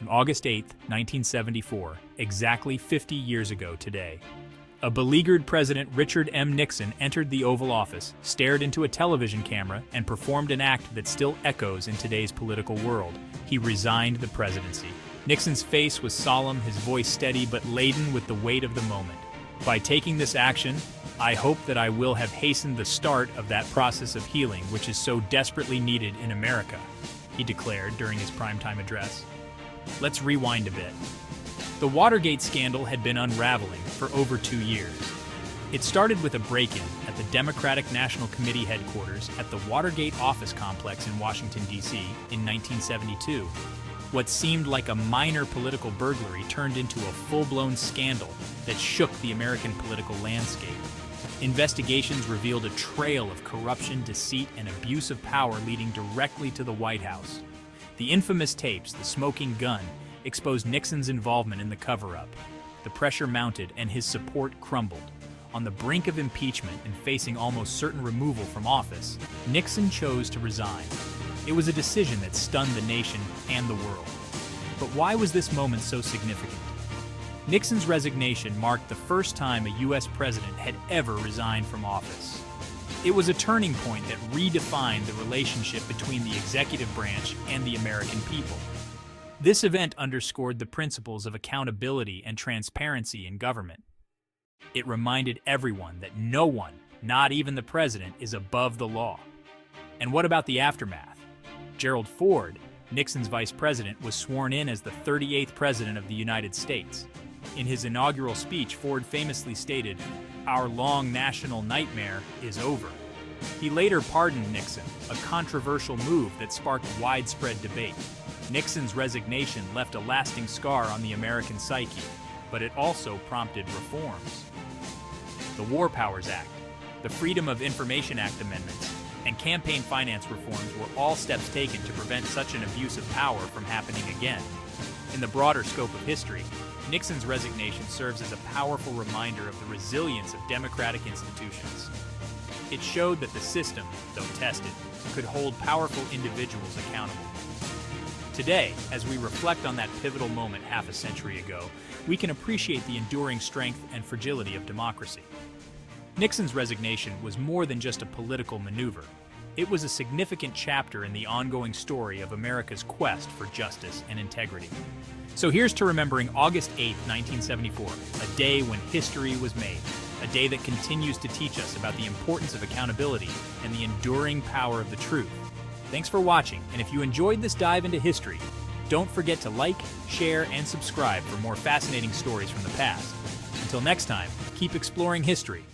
On August 8, 1974, exactly 50 years ago today, a beleaguered President Richard M. Nixon entered the Oval Office, stared into a television camera, and performed an act that still echoes in today's political world. He resigned the presidency. Nixon's face was solemn, his voice steady, but laden with the weight of the moment. By taking this action, I hope that I will have hastened the start of that process of healing which is so desperately needed in America, he declared during his primetime address. Let's rewind a bit. The Watergate scandal had been unraveling for over 2 years. It started with a break-in at the Democratic National Committee headquarters at the Watergate office complex in Washington, D.C. in 1972. What seemed like a minor political burglary turned into a full-blown scandal that shook the American political landscape. Investigations revealed a trail of corruption, deceit, and abuse of power leading directly to the White House. The infamous tapes, the smoking gun, exposed Nixon's involvement in the cover-up. The pressure mounted and his support crumbled. On the brink of impeachment and facing almost certain removal from office, Nixon chose to resign. It was a decision that stunned the nation and the world. But why was this moment so significant? Nixon's resignation marked the first time a U.S. president had ever resigned from office. It was a turning point that redefined the relationship between the executive branch and the American people. This event underscored the principles of accountability and transparency in government. It reminded everyone that no one, not even the president, is above the law. And what about the aftermath? Gerald Ford, Nixon's vice president, was sworn in as the 38th president of the United States. In his inaugural speech, Ford famously stated, "Our long national nightmare is over." He later pardoned Nixon, a controversial move that sparked widespread debate. Nixon's resignation left a lasting scar on the American psyche, but it also prompted reforms. The War Powers Act, the Freedom of Information Act amendments, and campaign finance reforms were all steps taken to prevent such an abuse of power from happening again. In the broader scope of history, Nixon's resignation serves as a powerful reminder of the resilience of democratic institutions. It showed that the system, though tested, could hold powerful individuals accountable. Today, as we reflect on that pivotal moment half a century ago, we can appreciate the enduring strength and fragility of democracy. Nixon's resignation was more than just a political maneuver. It was a significant chapter in the ongoing story of America's quest for justice and integrity. So here's to remembering August 8, 1974, a day when history was made, a day that continues to teach us about the importance of accountability and the enduring power of the truth. Thanks for watching, and if you enjoyed this dive into history, don't forget to like, share, and subscribe for more fascinating stories from the past. Until next time, keep exploring history